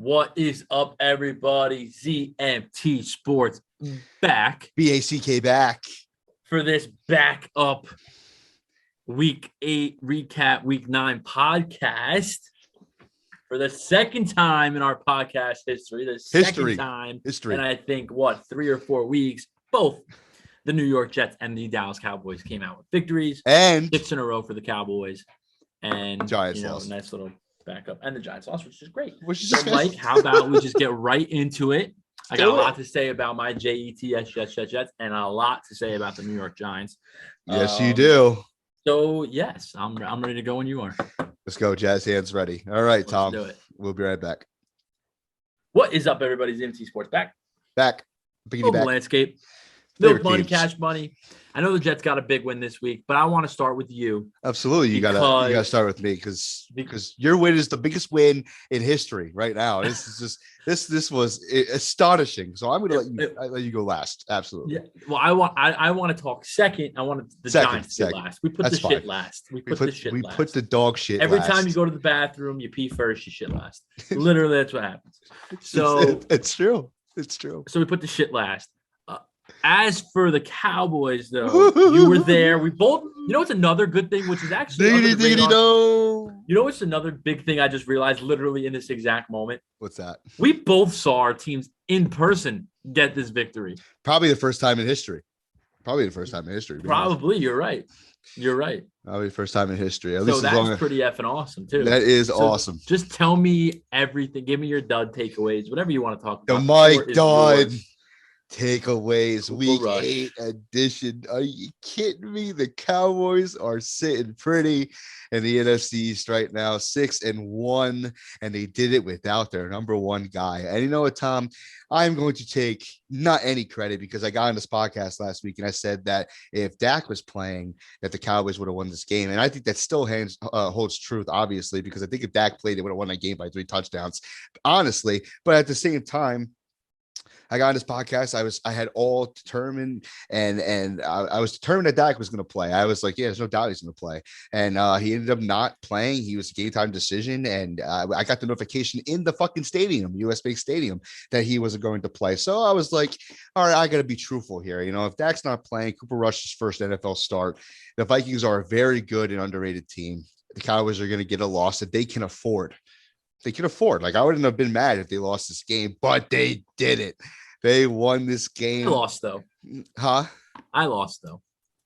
What is up, everybody? ZMT Sports back. BACK back. For this back up Week 8 recap, Week 9 podcast. For the second time in our podcast history. Second time in, I think, 3 or 4 weeks, both the New York Jets and the Dallas Cowboys came out with victories. And 6 in a row for the Cowboys. And, Giants lost. Nice little backup. And the Giants lost, which is great. So, Mike, how about we just get right into it? I got a lot to say about my Jets, and a lot to say about the New York Giants. Yes, you do. So, yes, I'm ready to go when you are. Let's go, Jazz hands ready. All right, Let's Tom. do it. We'll be right back. What is up, everybody? ZMT Sports back. Back. Over landscape. Milk money, cash money. I know the Jets got a big win this week, but I want to start with you. Absolutely, you gotta start with me because your win is the biggest win in history right now. This is just this was astonishing. So I'm gonna let you go last. Absolutely. Yeah. Well, I want to talk second. I wanted the Giants to be last. We put the shit last. We put the dog shit. Every last. time you go to the bathroom, you pee first, you shit last. Literally, that's what happens. So it's true. It's true. So we put the shit last. As for the Cowboys, though, you were there. We both, what's another good thing, which is actually, what's another big thing I just realized literally in this exact moment? What's that? We both saw our teams in person get this victory. Probably the first time in history. Probably, you're right. Probably the first time in history. So that's pretty effing awesome, too. That is awesome. Just tell me everything. Give me your dud takeaways, whatever you want to talk about. The Mike Dodd takeaways, Week Rush. 8 edition. Are you kidding me? The Cowboys are sitting pretty in the NFC East right now, 6-1, and they did it without their number one guy. And you know what, Tom? I'm going to take not any credit because I got on this podcast last week and I said that if Dak was playing, that the Cowboys would have won this game. And I think that still holds truth, obviously, because I think if Dak played, they would have won that game by 3 touchdowns, honestly. But at the same time, I got on this podcast. I had all determined, and I was determined that Dak was going to play. I was like, yeah, there's no doubt he's going to play. And he ended up not playing. He was a game time decision. And I got the notification in the fucking stadium, US Bank Stadium, that he wasn't going to play. So I was like, all right, I got to be truthful here. If Dak's not playing, Cooper Rush's first NFL start, the Vikings are a very good and underrated team. The Cowboys are going to get a loss that they can afford. Like, I wouldn't have been mad if they lost this game, but they did it. They won this game. I lost, though. Huh? I lost, though.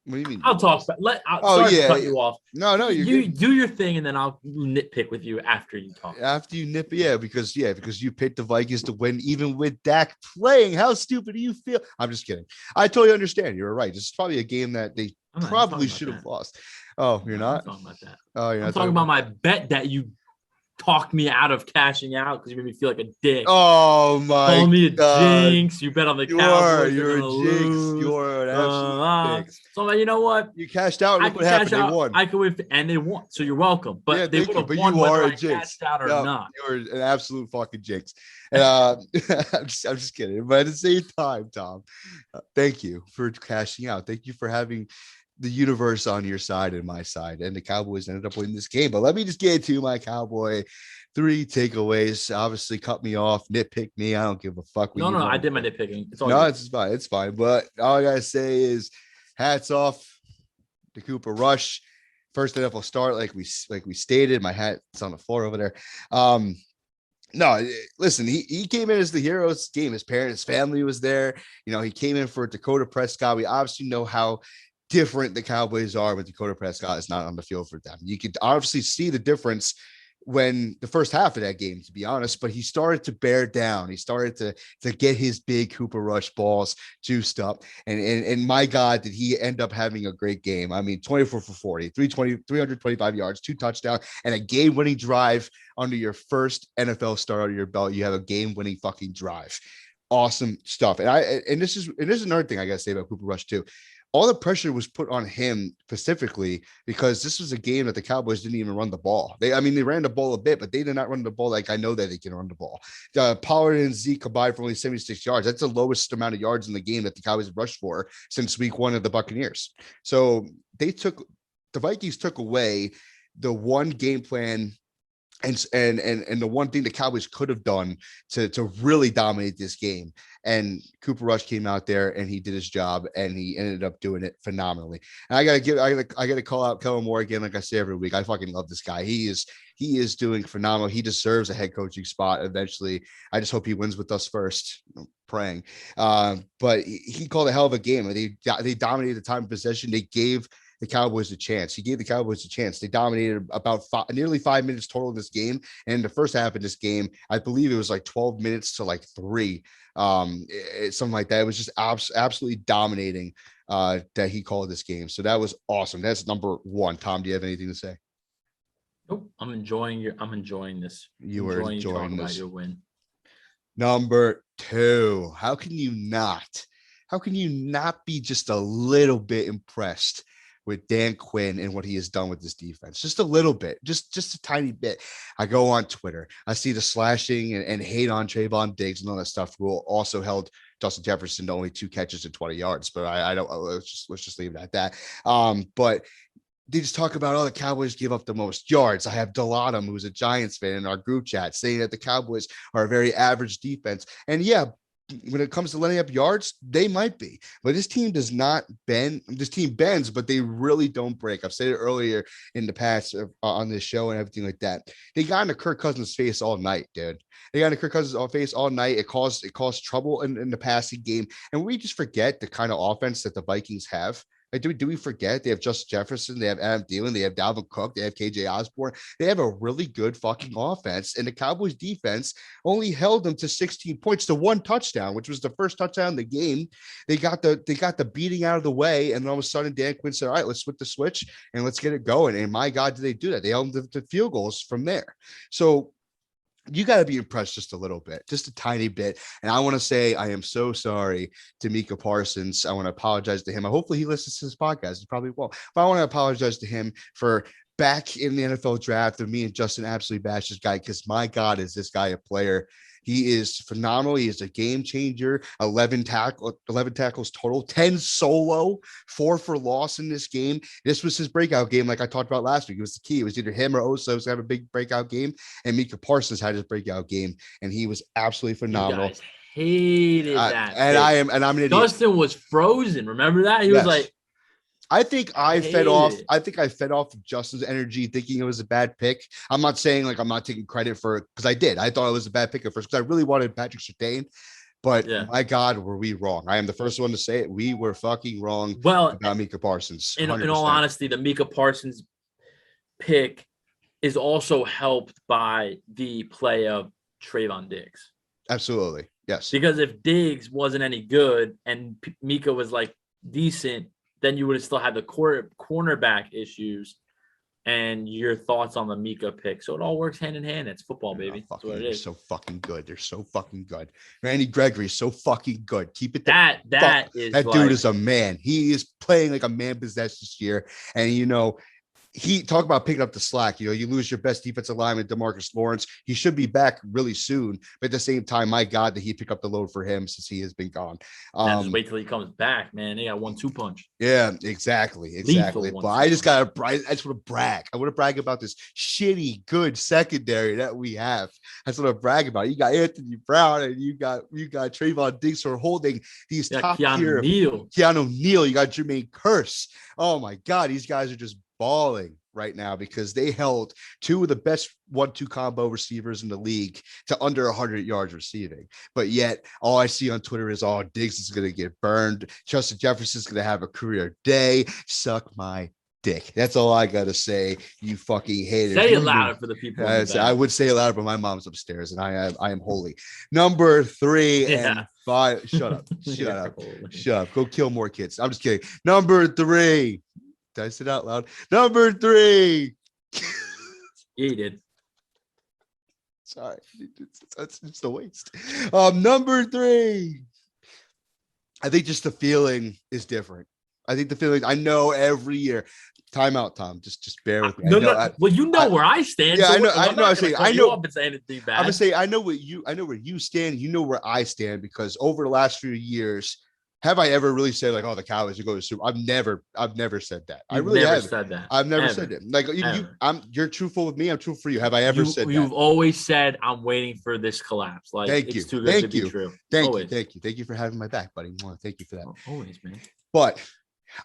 What do you mean? I'll talk about. Sorry to cut you off. No, you do your thing, and then I'll nitpick with you after you talk. After you nip, because you picked the Vikings to win, even with Dak playing. How stupid do you feel? I'm just kidding. I totally understand. You're right. This is probably a game that they probably should have lost. Oh, you're not talking about that. Oh, you're not I'm talking about my bet that you talked me out of cashing out because you made me feel like a dick. Oh my Call me a God. jinx. You bet on the Cowboys. You're a jinx. You're an absolute jinx. So I'm like, you know what? You cashed out. Look what happened. They won. I could win, and they won. So you're welcome. But yeah, they would have won you whether are I a jinx. cashed out or not. You're an absolute fucking jinx. And I'm just kidding. But at the same time, Tom, thank you for cashing out. Thank you for having the universe on your side and my side. And the Cowboys ended up winning this game. But let me just get to my Cowboy 3 takeaways. Obviously, cut me off, nitpick me. I don't give a fuck. No, I did my nitpicking. It's fine. It's fine. But all I gotta say is, hats off to Cooper Rush, first NFL start, like we stated. My hat's on the floor over there. No, listen, he came in as the hero of this game. His parents, his family was there. He came in for Dakota Prescott. We obviously know how different the Cowboys are when Dakota Prescott is not on the field for them. You could obviously see the difference when the first half of that game, to be honest, but he started to bear down. He started to get his big Cooper Rush balls juiced up. And my God, did he end up having a great game. I mean, 24 for 40, 325 yards, 2 touchdowns, and a game-winning drive under your first NFL start under your belt. You have a game-winning fucking drive. Awesome stuff. And this is another thing I got to say about Cooper Rush too. All the pressure was put on him specifically because this was a game that the Cowboys didn't even run the ball. They ran the ball a bit, but they did not run the ball like I know that they can run the ball. Pollard and Zeke combined for only 76 yards. That's the lowest amount of yards in the game that the Cowboys have rushed for since week 1 of the Buccaneers. So the Vikings took away the one game plan And the one thing the Cowboys could have done to really dominate this game. And Cooper Rush came out there and he did his job and he ended up doing it phenomenally. And I gotta call out Kellen Moore again, like I say every week. I fucking love this guy. He is doing phenomenal. He deserves a head coaching spot eventually. I just hope he wins with us first. I'm praying. But he called a hell of a game. They dominated the time of possession. They gave the Cowboys a chance. He gave the Cowboys a chance. They dominated about nearly 5 minutes total of this game. And in the first half of this game, I believe it was like 12 minutes to like 3, something like that. It was just absolutely dominating that he called this game. So that was awesome. That's number 1. Tom, do you have anything to say? Nope. I'm enjoying this. You were enjoying this. Your win. Number 2. How can you not be just a little bit impressed with Dan Quinn and what he has done with this defense? Just a little bit, just a tiny bit. I go on Twitter, I see the slashing and hate on Trayvon Diggs and all that stuff, who also held Justin Jefferson to only 2 catches and 20 yards. But I don't, let's just leave it at that. But they just talk about, the Cowboys give up the most yards. I have Delatum, who's a Giants fan, in our group chat saying that the Cowboys are a very average defense. And yeah, when it comes to letting up yards, they might be, but this team does not bend. This team bends, but they really don't break. I've said it earlier in the past on this show and everything like that. They got into Kirk Cousins' face all night, dude. They got into Kirk Cousins' face all night. It caused trouble in the passing game, and we just forget the kind of offense that the Vikings have. Like, do we forget they have Justin Jefferson, they have Adam Thielen, they have Dalvin Cook, they have KJ Osborne. They have a really good fucking offense, and the Cowboys defense only held them to 16 points to 1 touchdown, which was the first touchdown in the game. They got the beating out of the way, and all of a sudden Dan Quinn said, "All right, let's flip the switch and let's get it going." And my God, did they do that? They held them to field goals from there. So you got to be impressed just a little bit, just a tiny bit. And I want to say I am so sorry to Micah Parsons. I want to apologize to him. Hopefully he listens to this podcast. He probably won't. But I want to apologize to him for back in the NFL draft of me and Justin absolutely bashed this guy, because my God, is this guy a player. He is phenomenal. He is a game changer. 11 tackles total, 10 solo, 4 for loss in this game. This was his breakout game, like I talked about last week. It was the key. It was either him or Osa was going to have a big breakout game, and Micah Parsons had his breakout game, and he was absolutely phenomenal. You guys hated that. I'm an idiot. Justin was frozen. Remember that? He was like, I think I fed off of Justin's energy, thinking it was a bad pick. I'm not saying like I'm not taking credit for it, because I did. I thought it was a bad pick at first because I really wanted Patrick Surtain. But my God, were we wrong? I am the first one to say it. We were fucking wrong about Micah Parsons. In all honesty, the Micah Parsons pick is also helped by the play of Trayvon Diggs. Absolutely. Yes. Because if Diggs wasn't any good and Micah was like decent, then you would have still had the cornerback issues. And your thoughts on the Micah pick. So it all works hand in hand. It's football, baby. That's what it is. So fucking good. They're so fucking good. Randy Gregory is so fucking good. Keep it. That dude is a man. He is playing like a man possessed this year. And he talk about picking up the slack. You lose your best defensive lineman, DeMarcus Lawrence. He should be back really soon. But at the same time, my God, that he pick up the load for him since he has been gone. Just wait till he comes back, man. They got 1-2 punch. Yeah, exactly. But I just want to brag. I want to brag about this shitty, good secondary that we have. I just want to brag about it. You got Anthony Brown and you got Trayvon Diggs who are holding these top tier. Keanu Neal. You got Jermaine Kearse. Oh my God, these guys are just balling right now because they held 2 of the best 1-2 combo receivers in the league to under 100 yards receiving. But yet all I see on Twitter is, Diggs is going to get burned. Justin Jefferson's going to have a career day. Suck my dick. That's all I got to say. You fucking haters. Say it louder for the people. I would say it louder, but my mom's upstairs and I am holy. Number 3 and 5. Shut up. Shut up. Go kill more kids. I'm just kidding. Number 3. Did I say it out loud? Number 3. Yeah, you did. Sorry. It's just a waste. Number 3. I think just the feeling is different. I think the feeling, I know every year. Time out, Tom. Just bear with me. Well, you know where I stand. Yeah, so I know. I know. I'm gonna say I know where you stand. You know where I stand, because over the last few years, have I ever really said like, oh, the Cowboys should go to Super? I've never said that. You've I really never haven't. said that. I've never Ever. said it. Like you're truthful with me. I'm truthful for you. Have I ever said that? You've always said I'm waiting for this collapse. Like it's too good to be true. Thank you for having my back, buddy. Thank you for that. Always, man. But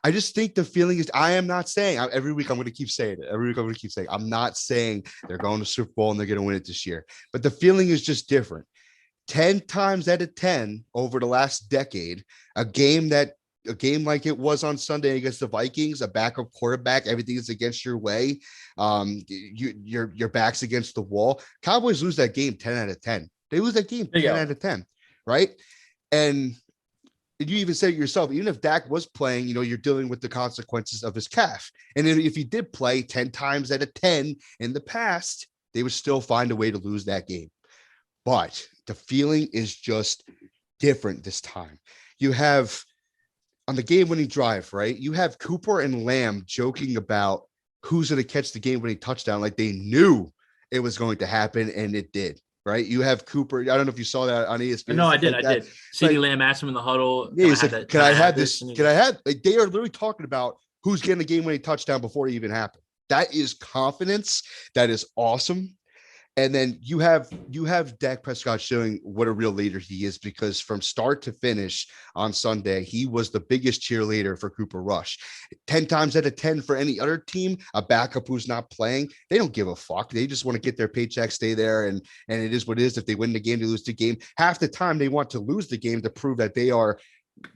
I just think the feeling is, I am not saying every week I'm going to keep saying it. Every week I'm going to keep saying, I'm not saying they're going to Super Bowl and they're going to win it this year, but the feeling is just different. 10 times out of 10 over the last decade, a game like it was on Sunday against the Vikings, a backup quarterback, everything is against your way. Your back's against the wall. Cowboys lose that game 10 out of 10. They lose that game 10 out of 10, right? And you even said it yourself, even if Dak was playing, you're dealing with the consequences of his calf. And if he did play 10 times out of 10 in the past, they would still find a way to lose that game. But the feeling is just different this time. You have on the game-winning drive, right? You have Cooper and Lamb joking about who's going to catch the game-winning touchdown, like they knew it was going to happen, and it did. Right, you have Cooper. I don't know if you saw that on ESPN. No, I did. I did. CeeDee Lamb asked him in the huddle. Yeah, he said, "Can I have this? Can I have?" Like, they are literally talking about who's getting the game-winning touchdown before it even happened. That is confidence. That is awesome. And then you have Dak Prescott showing what a real leader he is, because from start to finish on Sunday, he was the biggest cheerleader for Cooper Rush. 10 times out of 10 for any other team, a backup who's not playing, they don't give a fuck. They just want to get their paycheck, stay there, and it is what it is. If they win the game, they lose the game. Half the time they want to lose the game to prove that they are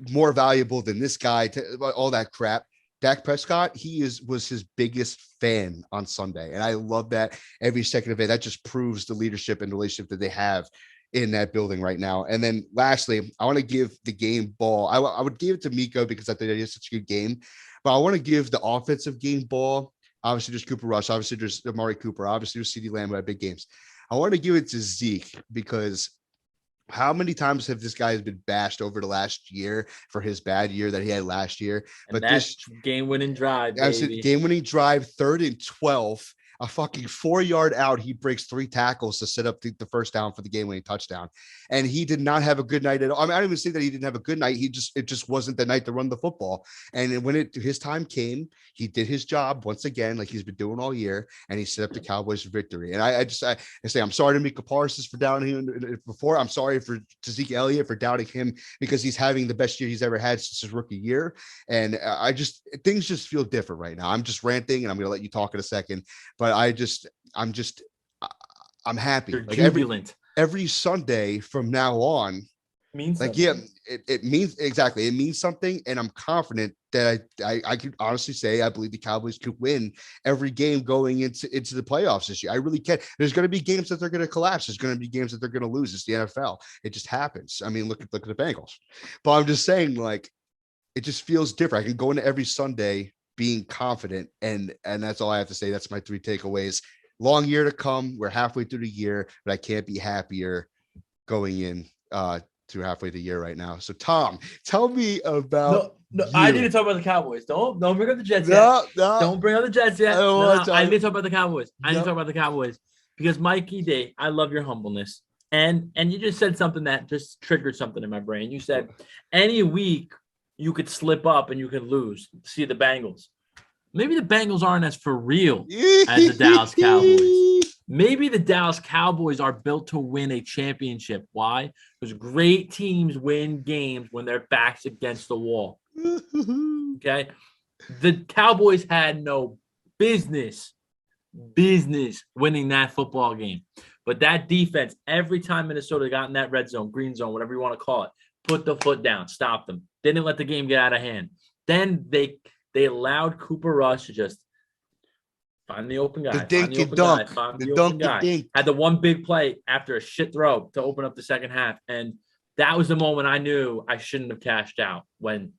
more valuable than this guy, all that crap. Dak Prescott, was his biggest fan on Sunday. And I love that every second of it. That just proves the leadership and relationship that they have in that building right now. And then lastly, I want to give the game ball. I would give it to Miko because I think it is such a good game, but I want to give the offensive game ball. Obviously there's Cooper Rush. Obviously there's Amari Cooper. Obviously there's CeeDee Lamb who had big games. I want to give it to Zeke because how many times have this guy been bashed over the last year for his bad year that he had last year? But this game-winning drive, game-winning drive, 3rd and 12, a fucking 4-yard out. He breaks 3 tackles to set up the first down for the game-winning touchdown. And he did not have a good night at all. I mean, I don't even say that he didn't have a good night. It just wasn't the night to run the football. And when his time came, he did his job once again, like he's been doing all year, and he set up the Cowboys for victory. And I say, I'm sorry to Mika Parsons for doubting him before. I'm sorry to Zeke Elliott for doubting him because he's having the best year he's ever had since his rookie year. And things just feel different right now. I'm just ranting, and I'm going to let you talk in a second, but I'm happy. You're jubilant. Every Sunday from now on means like, something. Yeah, it means exactly. It means something. And I'm confident that I could honestly say, I believe the Cowboys could win every game going into the playoffs this year. I really can. There's going to be games that they're going to collapse. There's going to be games that they're going to lose. It's the NFL. It just happens. I mean, look at the Bengals, but I'm just saying, like, it just feels different. I can go into every Sunday being confident. And that's all I have to say. That's my 3 takeaways. Long year to come. We're halfway through the year, but I can't be happier going in through halfway through the year right now. So Tom, tell me about. No, I need to talk about the Cowboys. Don't bring up the Jets yet. No. Don't bring up the Jets yet. I need to talk about the Cowboys. I need to talk about the Cowboys because Mikey D, I love your humbleness. And you just said something that just triggered something in my brain. You said any week you could slip up and you could lose. See the Bengals. Maybe the Bengals aren't as for real as the Dallas Cowboys. Maybe the Dallas Cowboys are built to win a championship. Why? Because great teams win games when their back's against the wall. Okay? The Cowboys had no business winning that football game. But that defense, every time Minnesota got in that red zone, green zone, whatever you want to call it, put the foot down, stop them. They didn't let the game get out of hand. Then they allowed Cooper Rush to just find the open guy. Had the one big play after a shit throw to open up the second half. And that was the moment I knew I shouldn't have cashed out when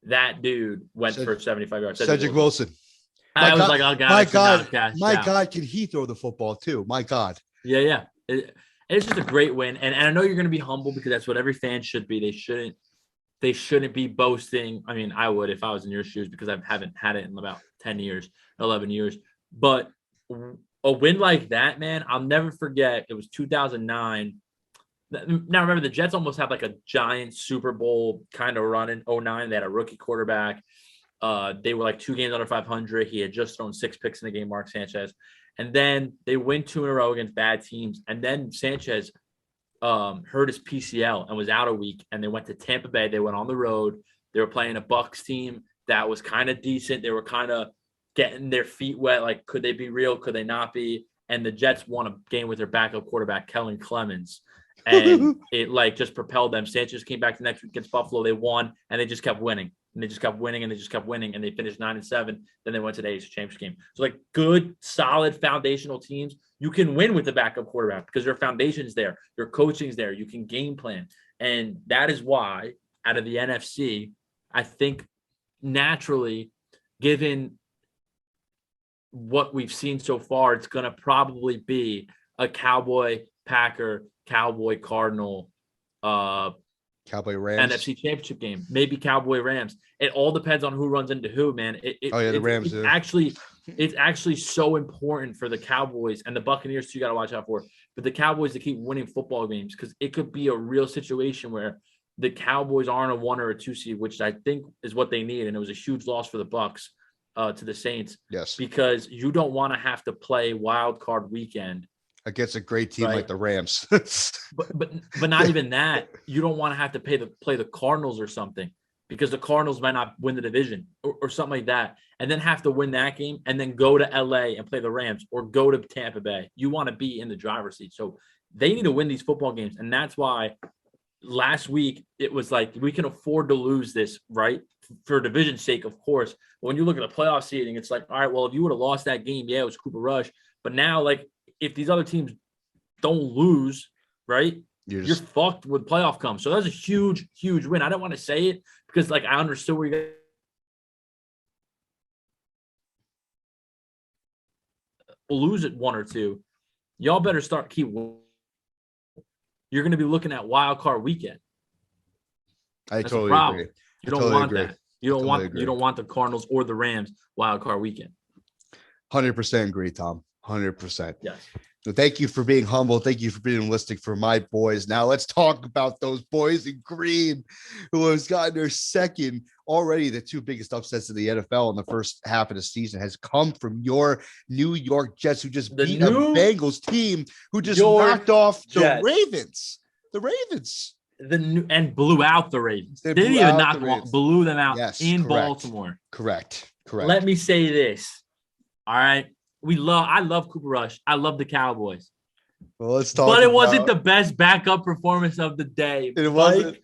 that dude went for 75 yards. Cedric Wilson. I was like, oh, God. My God, can he throw the football too? My God. Yeah. It's just a great win. And I know you're going to be humble because that's what every fan should be. They shouldn't be boasting. I mean, I would if I was in your shoes because I haven't had it in about 10 years, 11 years. But a win like that, man, I'll never forget. It was 2009. Now remember, the Jets almost had like a giant Super Bowl kind of run in 2009. They had a rookie quarterback. They were like 2 games under 500. He had just thrown 6 picks in the game, Mark Sanchez. And then they win 2 in a row against bad teams. And then Sanchez hurt his PCL and was out a week. And they went to Tampa Bay. They went on the road. They were playing a Bucs team that was kind of decent. They were kind of getting their feet wet. Like, could they be real? Could they not be? And the Jets won a game with their backup quarterback, Kellen Clemens. And it like just propelled them. Sanchez came back the next week against Buffalo. They won, and they just kept winning. And they just kept winning, and they just kept winning, and they finished 9-7. Then they went to the AFC Championship game. So like good, solid foundational teams, you can win with the backup quarterback because your foundation's there, your coaching's there, you can game plan. And that is why out of the NFC, I think naturally, given what we've seen so far, it's going to probably be a Cowboy, Packer, Cowboy, Cardinal, Cowboy Rams NFC Championship game, maybe Cowboy Rams. It all depends on who runs into who, man. The Rams. It's actually so important for the Cowboys and the Buccaneers too. You got to watch out for, but the Cowboys to keep winning football games because it could be a real situation where the Cowboys aren't a 1 or a 2 seed, which I think is what they need. And it was a huge loss for the Bucs to the Saints. Yes, because you don't want to have to play wild card weekend against a great team like the Rams. but not even that. You don't want to have to play the Cardinals or something because the Cardinals might not win the division or something like that, and then have to win that game and then go to LA and play the Rams or go to Tampa Bay. You want to be in the driver's seat. So they need to win these football games. And that's why last week it was like, we can afford to lose this, right? For division's sake, of course. But when you look at the playoff seeding, it's like, all right, well, if you would have lost that game, yeah, it was Cooper Rush. But now, like, if these other teams don't lose, right, you're fucked when playoff comes. So that's a huge, huge win. I don't want to say it because, like, I understood where you will lose it 1 or 2. Y'all better start keep. You're going to be looking at wild card weekend. I totally agree. You don't want that. You don't want the Cardinals or the Rams wild card weekend. 100% agree, Tom. 100%. Yes. So thank you for being humble. Thank you for being realistic for my boys. Now let's talk about those boys in green who has gotten their second already. The 2 biggest upsets of the NFL in the first half of the season has come from your New York Jets, who just beat a Bengals team who just knocked off the Ravens. The Ravens. And blew out the Ravens. They didn't even knock them off, blew them out in Baltimore. Correct. Let me say this. All right. I love Cooper Rush. I love the Cowboys. Well, let's talk. But it wasn't the best backup performance of the day. It wasn't.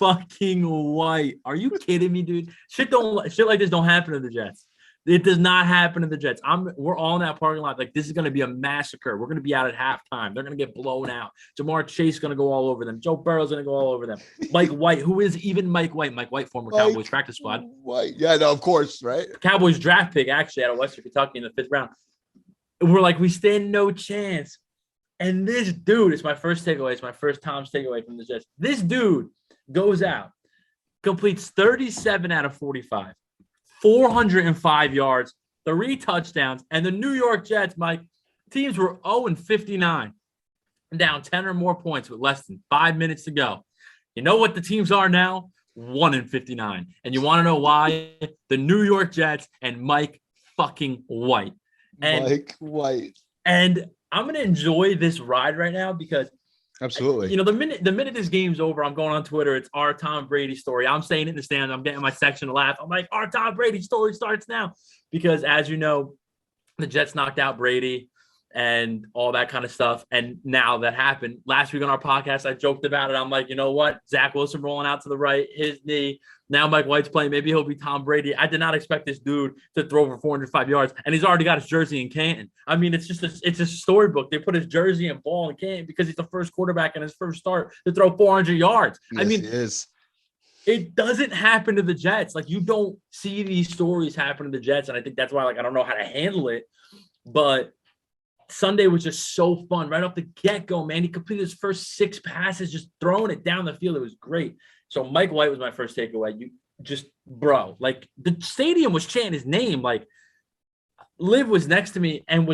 Fucking White. Are you kidding me, dude? Shit like this don't happen to the Jets. It does not happen to the Jets. We're all in that parking lot. Like, this is going to be a massacre. We're going to be out at halftime. They're going to get blown out. Jamar Chase is going to go all over them. Joe Burrow's going to go all over them. Mike White, who is even Mike White? Mike White, former Cowboys practice squad. White. Yeah, no, of course, right? Cowboys draft pick, actually, out of Western Kentucky in the 5th round. We're like, we stand no chance. And this dude, it's my first takeaway. It's my first Tom's takeaway from the Jets. This dude goes out, completes 37 out of 45, 405 yards, 3 touchdowns. And the New York Jets, Mike, teams were 0-59, down 10 or more points with less than 5 minutes to go. You know what the teams are now? 1-59. And you want to know why? The New York Jets and Mike fucking White. Mike White. And I'm going to enjoy this ride right now because absolutely. The minute this game's over, I'm going on Twitter. It's our Tom Brady story. I'm saying it in the stand. I'm getting my section to laugh. I'm like, our Tom Brady story starts now. Because as you know, the Jets knocked out Brady and all that kind of stuff. And now that happened. Last week on our podcast, I joked about it. I'm like, you know what? Zach Wilson rolling out to the right, his knee. Now Mike White's playing. Maybe he'll be Tom Brady. I did not expect this dude to throw for 405 yards, and he's already got his jersey in Canton. I mean, it's a storybook. They put his jersey and ball in Canton because he's the first quarterback in his first start to throw 400 yards. Yes, I mean, it doesn't happen to the Jets. Like, you don't see these stories happen to the Jets, and I think that's why, like, I don't know how to handle it. But Sunday was just so fun right off the get-go, man. He completed his first 6 passes, just throwing it down the field. It was great. So Mike White was my first takeaway. You just, bro, like, the stadium was chanting his name. Like, Liv was next to me and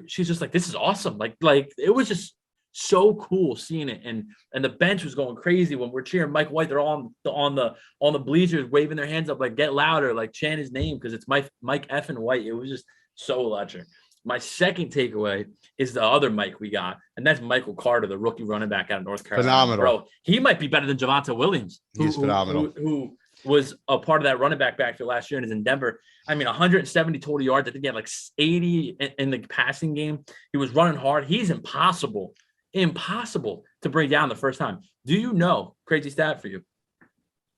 she's just like, this is awesome. Like it was just so cool seeing it. And the bench was going crazy when we're cheering Mike White. They're all on the bleachers waving their hands up, like get louder, like chant his name because it's Mike effing White. It was just so electric. My second takeaway is the other Mike we got, and that's Michael Carter, the rookie running back out of North Carolina. Phenomenal. Bro, he might be better than Javonte Williams. He's phenomenal. Who was a part of that running back backfield last year and is in Denver. I mean, 170 total yards. I think he had like 80 in the passing game. He was running hard. He's impossible to bring down the first time. Do you know, crazy stat for you,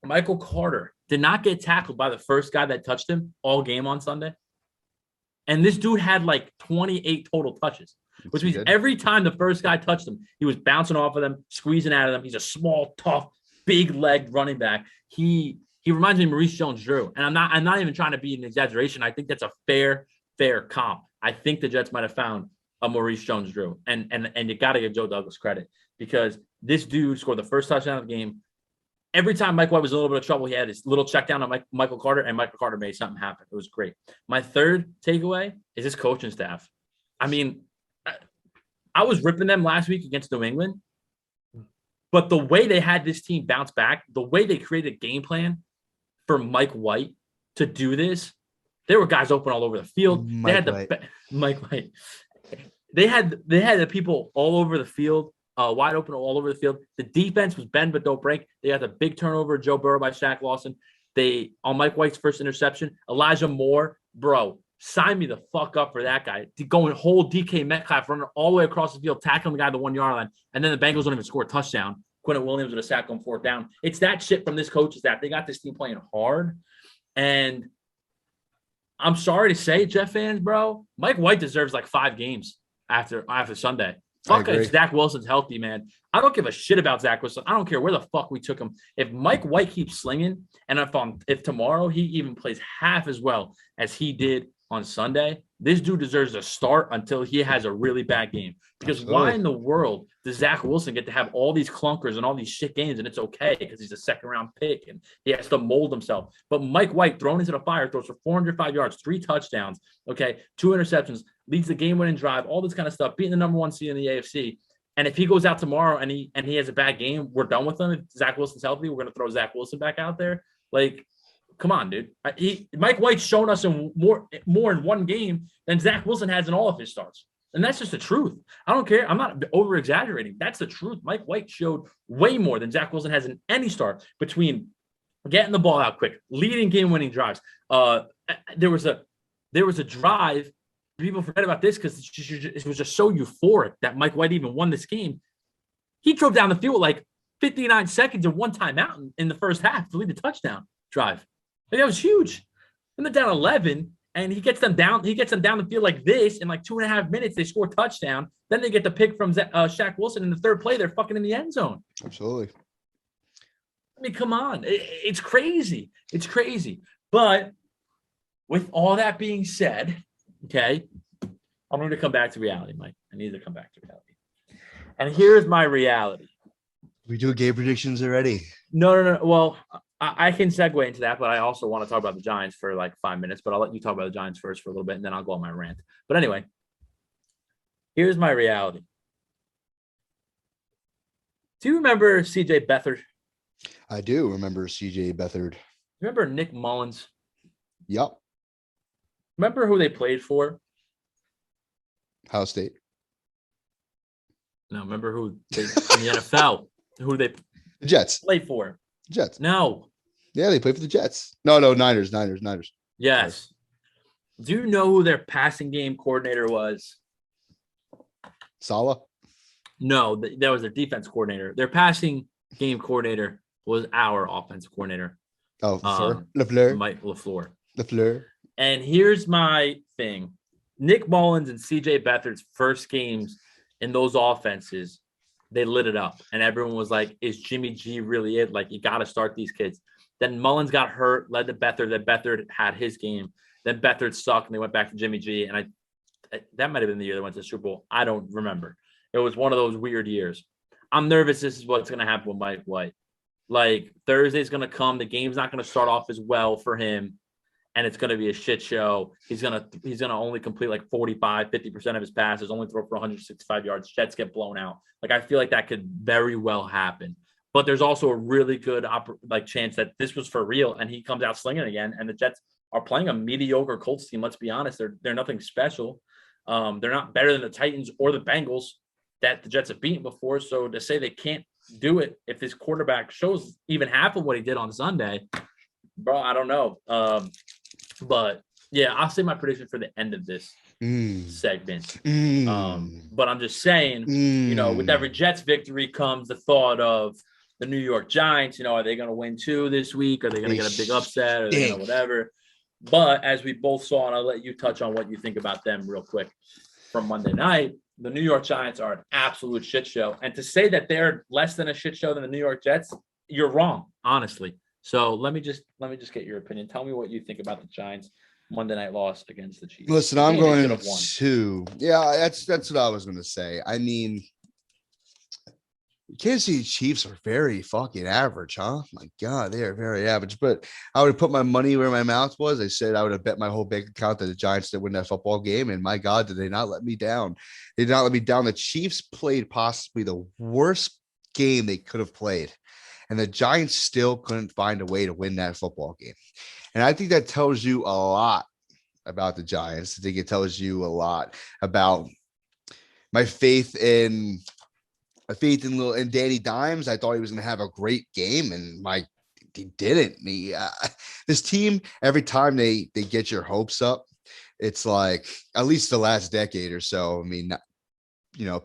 Michael Carter did not get tackled by the first guy that touched him all game on Sunday? And this dude had like 28 total touches, which means every time the first guy touched him, he was bouncing off of them, squeezing out of them. He's a small, tough, big-legged running back. He reminds me of Maurice Jones-Drew. And I'm not even trying to be an exaggeration. I think that's a fair comp. I think the Jets might have found a Maurice Jones-Drew. And you got to give Joe Douglas credit because this dude scored the first touchdown of the game. Every time Mike White was in a little bit of trouble, he had his little check down on Michael Carter, and Michael Carter made something happen. It was great. My third takeaway is his coaching staff. I mean, I was ripping them last week against New England, but the way they had this team bounce back, the way they created a game plan for Mike White to do this, there were guys open all over the field. Mike White. They had the people all over the field. Wide open all over the field. The defense was bend but don't break. They had the big turnover, Joe Burrow by Shaq Lawson. On Mike White's first interception, Elijah Moore, bro, sign me the fuck up for that guy. Going whole DK Metcalf running all the way across the field, tackling the guy at the 1 yard line, and then the Bengals don't even score a touchdown. Quentin Williams with a sack on fourth down. It's that shit from this coaching staff. They got this team playing hard, and I'm sorry to say, Jet fans, bro, Mike White deserves like 5 games after Sunday. Fuck if Zach Wilson's healthy, man. I don't give a shit about Zach Wilson. I don't care where the fuck we took him. If Mike White keeps slinging, and if tomorrow he even plays half as well as he did on Sunday, this dude deserves a start until he has a really bad game. Because Why in the world does Zach Wilson get to have all these clunkers and all these shit games and it's okay because he's a second-round pick and he has to mold himself? But Mike White, thrown into the fire, throws for 405 yards, 3 touchdowns, 2 interceptions, leads the game-winning drive, all this kind of stuff, beating the number 1 seed in the AFC. And if he goes out tomorrow and he has a bad game, we're done with him. If Zach Wilson's healthy, we're going to throw Zach Wilson back out there. Like, come on, dude. Mike White's shown us more in one game than Zach Wilson has in all of his starts. And that's just the truth. I don't care. I'm not over-exaggerating. That's the truth. Mike White showed way more than Zach Wilson has in any start between getting the ball out quick, leading game-winning drives. There was a drive. People forget about this because it was just so euphoric that Mike White even won this game. He drove down the field like 59 seconds and 1 timeout in the first half to lead the touchdown drive. Like, that was huge. And they're down 11, and he gets them down. He gets them down the field like this in like 2.5 minutes. They score a touchdown. Then they get the pick from Shaq Wilson in the third play. They're fucking in the end zone. Absolutely. I mean, come on. It's crazy. It's crazy. But with all that being said, okay, I'm going to come back to reality, Mike. I need to come back to reality. And here's my reality. We do game predictions already. No. Well, I can segue into that, but I also want to talk about the Giants for like 5 minutes, but I'll let you talk about the Giants first for a little bit, and then I'll go on my rant. But anyway, here's my reality. Do you remember C.J. Beathard? I do remember C.J. Beathard. Remember Nick Mullins? Yep. Remember who they played for? Ohio State. No, remember who they in the NFL? Who they the Jets played for? Jets. No. Yeah, they played for the Jets. No, Niners. Yes. Do you know who their passing game coordinator was? Saleh? No, that was their defense coordinator. Their passing game coordinator was our offensive coordinator. Oh, LaFleur. Mike LaFleur. LaFleur. And here's my thing. Nick Mullins and C.J. Beathard's first games in those offenses, they lit it up. And everyone was like, is Jimmy G really it? Like, you got to start these kids. Then Mullins got hurt, led to Beathard. Then Beathard had his game. Then Beathard sucked, and they went back to Jimmy G. And that might have been the year they went to the Super Bowl. I don't remember. It was one of those weird years. I'm nervous this is what's going to happen with Mike White. Like, Thursday's going to come. The game's not going to start off as well for him. and it's going to be a shit show. He's going to only complete like 50% of his passes, only throw for 165 yards. Jets get blown out. Like, I feel like that could very well happen. But there's also a really good chance that this was for real and he comes out slinging again. And the Jets are playing a mediocre Colts team. Let's be honest. They're nothing special. They're not better than the Titans or the Bengals that the Jets have beaten before. So to say they can't do it if this quarterback shows even half of what he did on Sunday, bro, I don't know. But yeah, I'll say my prediction for the end of this segment. But I'm just saying, with every Jets victory comes the thought of the New York Giants. Are they going to win 2 this week? Are they going to get a big upset? Are they going to whatever? But as we both saw, and I'll let you touch on what you think about them real quick from Monday night, the New York Giants are an absolute shit show. And to say that they're less than a shit show than the New York Jets, you're wrong, honestly. So let me just get your opinion. Tell me what you think about the Giants Monday night loss against the Chiefs. Listen, I'm going to. Yeah, that's what I was going to say. I mean, Kansas City Chiefs are very fucking average, huh? My God, they are very average. But I would have put my money where my mouth was. I said I would have bet my whole bank account that the Giants did win that football game. And my God, did they not let me down? They did not let me down. The Chiefs played possibly the worst game they could have played. And the Giants still couldn't find a way to win that football game. And I think that tells you a lot about the Giants. I think it tells you a lot about my faith in Danny Dimes. I thought he was going to have a great game, and he didn't. This team, every time they get your hopes up, it's like at least the last decade or so. I mean,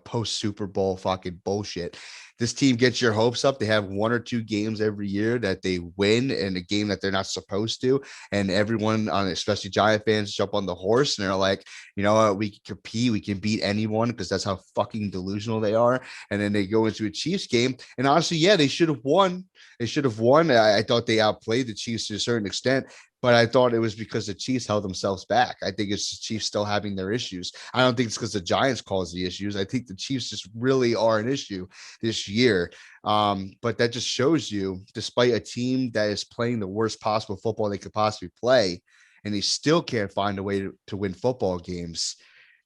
post Super Bowl fucking bullshit. This team gets your hopes up. They have 1 or 2 games every year that they win in a game that they're not supposed to. And everyone, especially Giant fans, jump on the horse and they're like, you know what, we can compete. We can beat anyone because that's how fucking delusional they are. And then they go into a Chiefs game. And honestly, yeah, they should have won. They should have won. I thought they outplayed the Chiefs to a certain extent. But I thought it was because the Chiefs held themselves back. I think it's the Chiefs still having their issues. I don't think it's because the Giants caused the issues. I think the Chiefs just really are an issue this year. But that just shows you, despite a team that is playing the worst possible football they could possibly play, and they still can't find a way to win football games,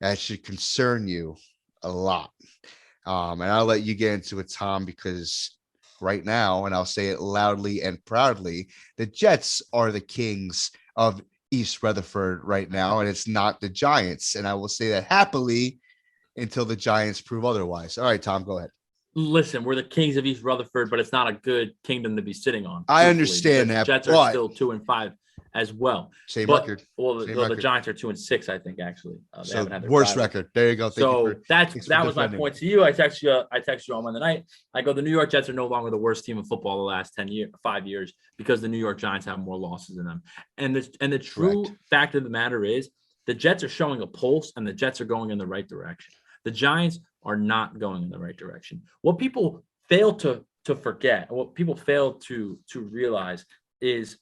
that should concern you a lot. And I'll let you get into it, Tom, because right now, and I'll say it loudly and proudly, the Jets are the kings of East Rutherford right now, and it's not the Giants. And I will say that happily until the Giants prove otherwise. All right, Tom, go ahead. Listen, we're the kings of East Rutherford, but it's not a good kingdom to be sitting on. I understand that. Jets are still 2-5 as well. Same record. Well, the Giants are 2-6, I think, actually. They haven't had their worst record. There you go. That was my point to you. I text you on Monday night. I go, the New York Jets are no longer the worst team in football the last 5 years because the New York Giants have more losses than them. And the true fact of the matter is the Jets are showing a pulse and the Jets are going in the right direction. The Giants are not going in the right direction. What people fail to forget, what people fail to realize is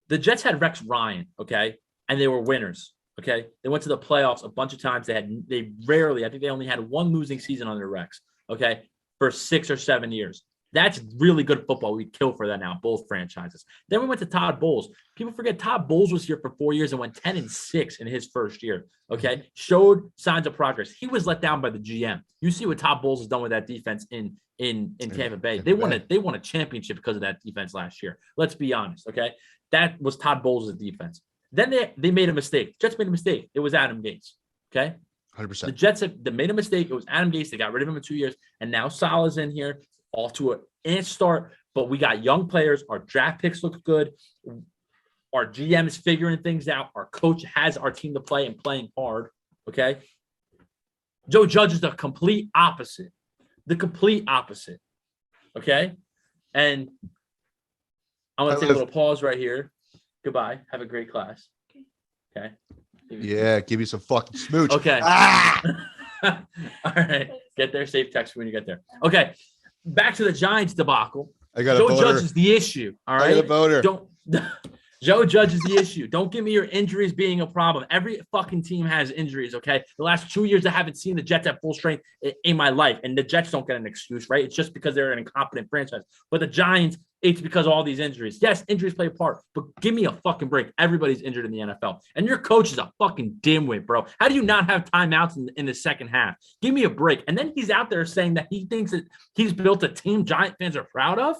the Jets had Rex Ryan, okay, and they were winners, okay. They went to the playoffs a bunch of times. I think they only had 1 losing season under Rex, okay, for 6 or 7 years. That's really good football. We'd kill for that now, both franchises. Then we went to Todd Bowles. People forget Todd Bowles was here for 4 years and went 10-6 in his first year. Okay. Showed signs of progress. He was let down by the GM. You see what Todd Bowles has done with that defense in Tampa Bay. They won a championship because of that defense last year. Let's be honest. Okay. That was Todd Bowles' defense. Then they made a mistake. Jets made a mistake. It was Adam Gase. Okay. 100%. The Jets they made a mistake. It was Adam Gase. They got rid of him in 2 years. And now Salah's in here. Off to an ant start, but we got young players. Our draft picks look good. Our GM is figuring things out. Our coach has our team to play and playing hard. Okay. Joe Judge is the complete opposite. Okay. And I'm going to take a little pause right here. Goodbye. Have a great class. Okay. Yeah. Give you some fucking smooch. Okay. All right. Get there. Safe text when you get there. Okay. Back to the Giants debacle. I got Joe Judge is the issue. All right. I got a voter. Joe Judge is the issue. Don't give me your injuries being a problem. Every fucking team has injuries, okay? The last 2 years, I haven't seen the Jets at full strength in my life, and the Jets don't get an excuse, right? It's just because they're an incompetent franchise. But the Giants, it's because of all these injuries. Yes, injuries play a part, but give me a fucking break. Everybody's injured in the NFL, and your coach is a fucking dimwit, bro. How do you not have timeouts in the second half? Give me a break. And then he's out there saying that he thinks that he's built a team Giant fans are proud of.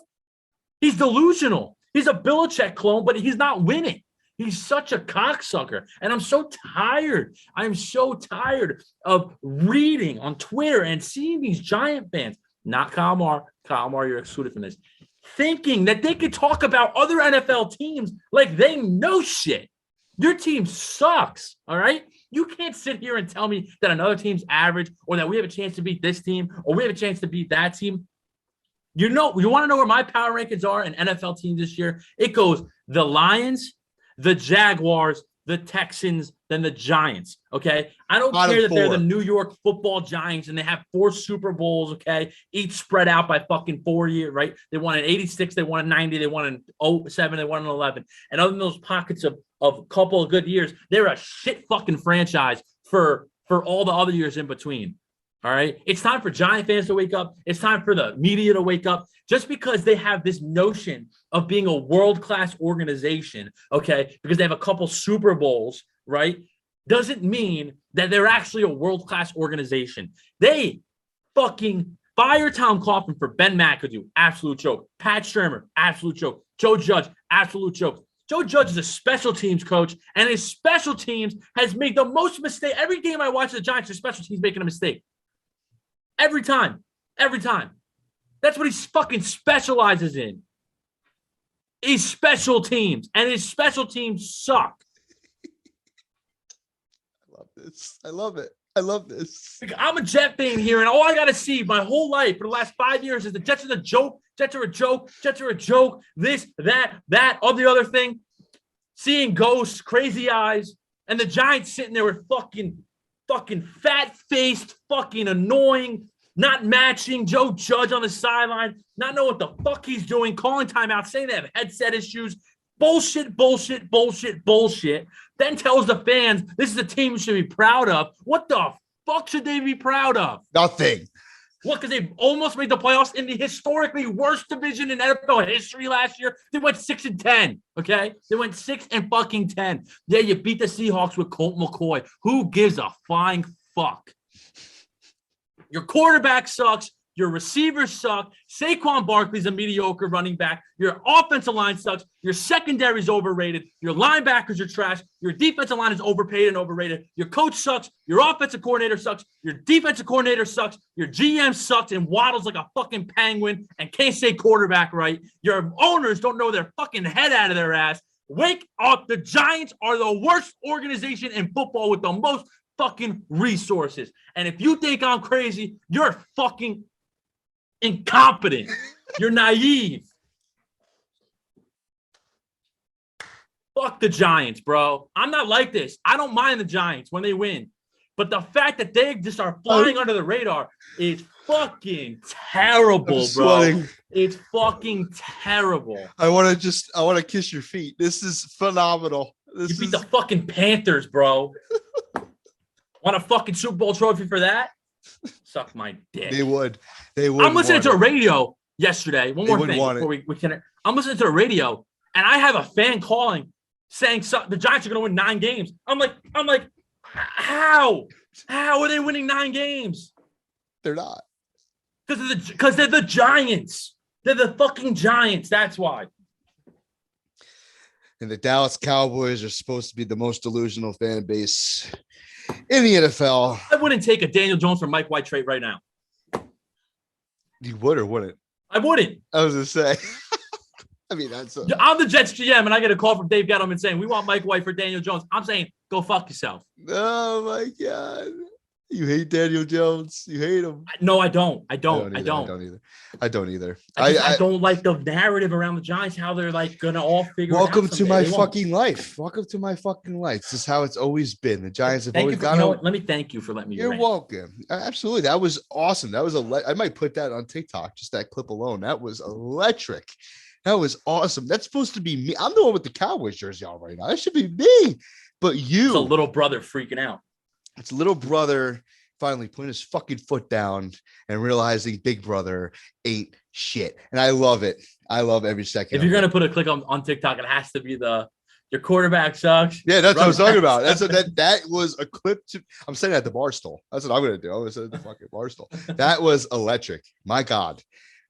He's delusional. He's a Belichick clone, but he's not winning. He's such a cocksucker. And I'm so tired. I'm so tired of reading on Twitter and seeing these Giant fans, not Kyle Maher. Kyle Maher, you're excluded from this, thinking that they could talk about other NFL teams like they know shit. Your team sucks, all right? You can't sit here and tell me that another team's average or that we have a chance to beat this team or we have a chance to beat that team. You want to know where my power rankings are in NFL teams this year? It goes the Lions, the Jaguars, the Texans, then the Giants, okay? I don't care that they're the New York football Giants and they have 4 Super Bowls, okay? Each spread out by fucking 4 years, right? They won in 86, they won in 90, they won in 07, they won in 11. And other than those pockets of a couple of good years, they're a shit fucking franchise for all the other years in between. All right. It's time for Giant fans to wake up. It's time for the media to wake up. Just because they have this notion of being a world-class organization, okay, because they have a couple Super Bowls, right, doesn't mean that they're actually a world-class organization. They fucking fire Tom Coughlin for Ben McAdoo, absolute joke. Pat Shermer, absolute joke. Joe Judge, absolute joke. Joe Judge is a special teams coach, and his special teams has made the most mistake. Every game I watch the Giants, their special teams making a mistake. Every time. That's what he fucking specializes in. Is special teams. And his special teams suck. I love this. I'm a Jet fan here, and all I got to see my whole life for the last 5 years is the Jets are a joke. Jets are a joke. This, that, other thing. Seeing ghosts, crazy eyes, and the Giants sitting there with fucking fat-faced, fucking annoying, not matching Joe Judge on the sideline, not know what the fuck he's doing, calling timeout, saying they have headset issues. Bullshit. Then tells the fans this is a team you should be proud of. What the fuck should they be proud of? Nothing. What, because they almost made the playoffs in the historically worst division in NFL history last year? They went 6-10, okay? They went 6-10. Yeah, you beat the Seahawks with Colt McCoy. Who gives a flying fuck? Your quarterback sucks. Your receivers suck. Saquon Barkley's a mediocre running back. Your offensive line sucks. Your secondary is overrated. Your linebackers are trash. Your defensive line is overpaid and overrated. Your coach sucks. Your offensive coordinator sucks. Your defensive coordinator sucks. Your GM sucks and waddles like a fucking penguin and can't say quarterback right. Your owners don't know their fucking head out of their ass. Wake up. The Giants are the worst organization in football with the most fucking resources. And if you think I'm crazy, you're fucking incompetent. You're naive. Fuck the Giants, bro. I'm not like this. I don't mind the Giants when they win. But the fact that they just are flying under the radar is fucking terrible, bro. It's fucking terrible. I want to kiss your feet. This is phenomenal. You beat the fucking Panthers, bro. Want a fucking Super Bowl trophy for that? Suck my dick. They would. I'm listening to a radio yesterday. One more thing before we can. I'm listening to the radio, and I have a fan calling saying the Giants are going to win 9 games. I'm like, how? How are they winning 9 games? They're not. Because they're the Giants. They're the fucking Giants. That's why. And the Dallas Cowboys are supposed to be the most delusional fan base in the NFL. I wouldn't take a Daniel Jones for Mike White trade right now. You would or wouldn't? I wouldn't. I was going to say. I mean, I'm the Jets GM, and I get a call from Dave Gettleman saying, we want Mike White for Daniel Jones. I'm saying, go fuck yourself. Oh, my God. You hate Daniel Jones. You hate him. No, I don't. I don't either. I don't like the narrative around the Giants, how they're like going to all figure it out. Welcome to my fucking life. This is how it's always been. The Giants have always got it. Let me thank you for letting me You're rant. welcome. Absolutely. That was awesome. That was I might put that on TikTok, just that clip alone. That was electric. That was awesome. That's supposed to be me. I'm the one with the Cowboys jersey on right now. That should be me. But you. It's a little brother freaking out. It's little brother finally putting his fucking foot down and realizing big brother ain't shit. And I love it. I love every second. If you're going to put a click on TikTok, it has to be your quarterback sucks. Yeah, that's what I was talking about. That was a clip I'm saying at the Barstool. That's what I'm going to do. I'm going to say at the fucking Barstool. That was electric. My God.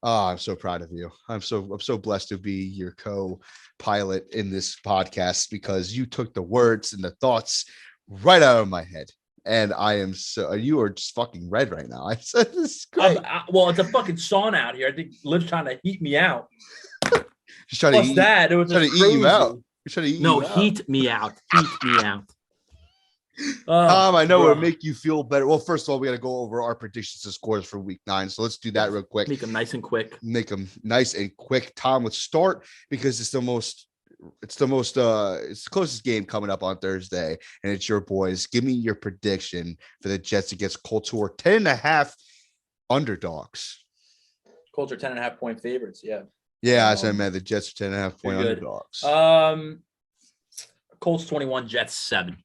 Oh, I'm so proud of you. I'm so blessed to be your co-pilot in this podcast because you took the words and the thoughts right out of my head. And you are just fucking red right now. I said this is great. Well, it's a fucking sauna out here. I think Liv's trying to heat me out. Just trying to eat you out. You're trying to eat you out. Heat me out. Heat me out. Tom, I know it'll make you feel better. Well, first of all, we got to go over our predictions and scores for week 9. So let's do that real quick. Make them nice and quick. Tom, let's start because it's the closest game coming up on Thursday, and it's your boys. Give me your prediction for the Jets against Colts, who are 10.5 underdogs. Colts are 10.5 point favorites. Yeah. Yeah, as I meant, the Jets are 10.5 point underdogs. Colts 21, Jets 7.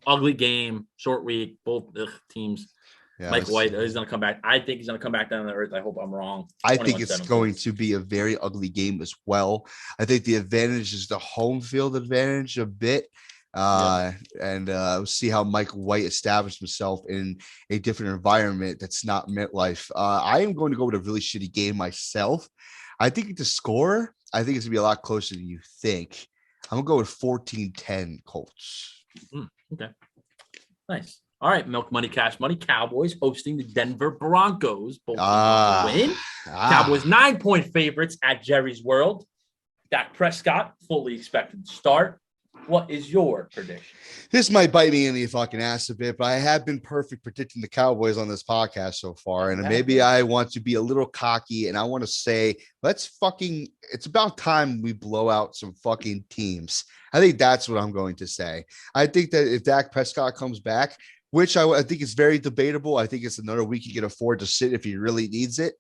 Ugly game, short week, both teams. Yeah, Mike White is going to come back. I think he's going to come back down to earth. I hope I'm wrong. I think it's going to be a very ugly game as well. I think the advantage is the home field advantage a bit. And we'll see how Mike White established himself in a different environment that's not MetLife. I am going to go with a really shitty game myself. I think the score, I think it's going to be a lot closer than you think. I'm going to go with 14-10 Colts. Okay. Nice. All right, Milk Money, Cash Money. Cowboys hosting the Denver Broncos. Both win. Cowboys 9-point favorites at Jerry's World. Dak Prescott fully expected to start. What is your prediction? This might bite me in the fucking ass a bit, but I have been perfect predicting the Cowboys on this podcast so far. And maybe I want to be a little cocky and I want to say, it's about time we blow out some fucking teams. I think that's what I'm going to say. I think that if Dak Prescott comes back, which I think is very debatable. I think it's another week he can afford to sit if he really needs it.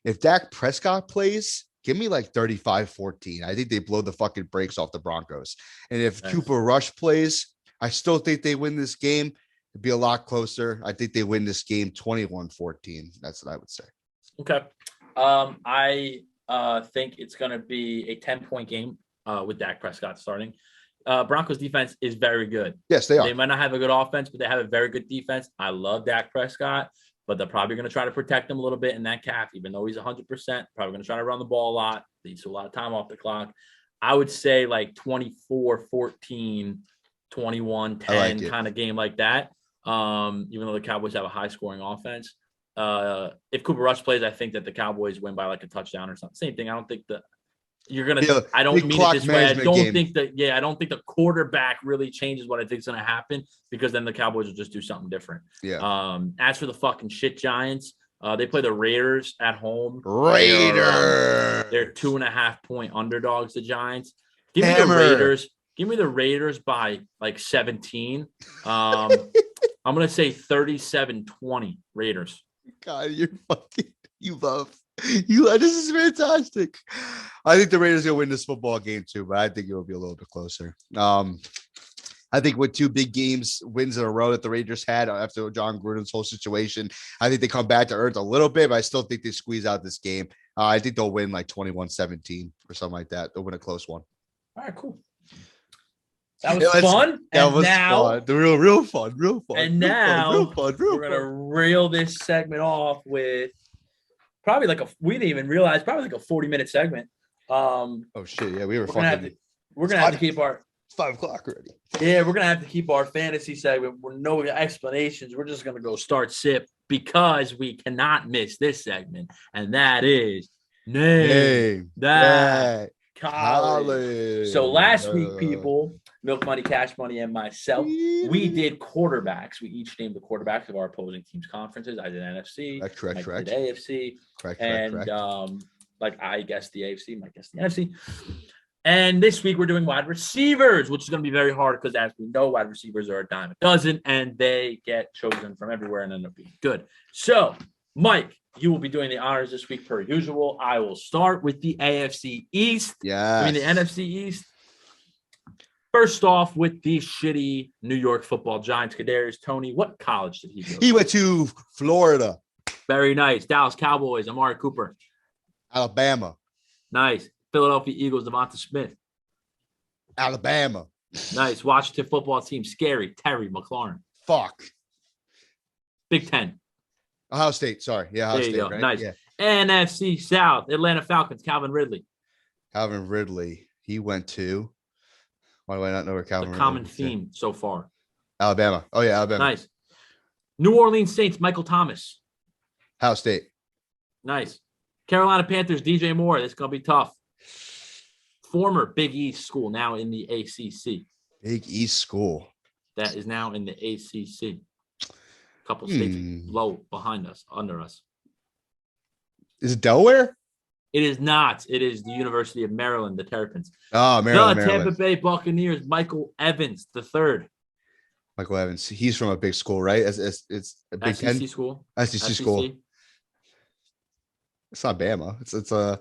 If Dak Prescott plays, give me like 35-14. I think they blow the fucking brakes off the Broncos. And if Cooper Rush plays, I still think they win this game. It'd be a lot closer. I think they win this game 21-14. That's what I would say. Okay. I think it's going to be a 10-point game with Dak Prescott starting. Broncos defense is very good. Yes, they are. They might not have a good offense, but they have a very good defense. I love Dak Prescott, but they're probably going to try to protect him a little bit in that calf, even though he's 100%. Probably going to try to run the ball a lot. Leads to a lot of time off the clock. I would say like 24-14, 21-10 kind of game like that. Even though the Cowboys have a high-scoring offense. If Cooper Rush plays, I think that the Cowboys win by like a touchdown or something. Same thing. I don't think that you're gonna. I don't mean it this way. I don't think that. Yeah, I don't think the quarterback really changes what I think is gonna happen because then the Cowboys will just do something different. Yeah. As for the fucking shit Giants, they play the Raiders at home. They're 2.5 point underdogs. The Giants. Give me the Raiders. Give me the Raiders by like 17. I'm gonna say 37-20 Raiders. God, you love. This is fantastic. I think the Raiders will win this football game too, but I think it will be a little bit closer. I think with 2 big wins in a row that the Raiders had after John Gruden's whole situation, I think they come back to earth a little bit, but I still think they squeeze out this game. I think they'll win like 21-17 or something like that. They'll win a close one. All right, cool. That was fun. That was fun. The real fun. And now we're gonna reel this segment off with probably we didn't even realize probably like a 40-minute segment. Oh shit! Yeah, we were. We're gonna have to keep our. It's 5 o'clock already. Yeah, we're gonna have to keep our fantasy segment with no explanations. We're just gonna go start sip because we cannot miss this segment, and that is name that college. So last week, people, Milk Money, Cash Money, and myself, we did quarterbacks. We each named the quarterbacks of our opposing teams' conferences. I did NFC. That's correct. Did AFC. Correct. I guessed the AFC. Mike guessed the NFC. And this week we're doing wide receivers, which is going to be very hard because, as we know, wide receivers are a dime a dozen, and they get chosen from everywhere and end up being good. So Mike, you will be doing the honors this week per usual. I will start with the AFC East. Yeah. The NFC East. First off, with the shitty New York Football Giants, Kadarius Toney. What college did he go to? He went to Florida. Very nice. Dallas Cowboys, Amari Cooper. Alabama. Nice. Philadelphia Eagles, Devonta Smith. Alabama. Nice. Washington football team, scary. Terry McLaurin. Fuck. Big Ten. Ohio State. Sorry. Yeah, Ohio There State. you go. Right? Nice. Yeah. NFC South, Atlanta Falcons, Calvin Ridley. Calvin Ridley. He went to. Why do I not know where Calvin The Ridley common went theme so far. Alabama. Oh, yeah, Alabama. Nice. New Orleans Saints, Michael Thomas. Ohio State. Nice. Carolina Panthers, DJ Moore. This is going to be tough. Former Big East school, now in the ACC. Big East school. That is now in the ACC. A couple states low behind us, under us. Is it Delaware? It is not. It is the University of Maryland, the Terrapins. Oh, Maryland. Tampa Bay Buccaneers, Michael Evans, the third. Michael Evans. He's from a big school, right? It's a Big SEC Ten school. SEC school. It's not Bama. It's a.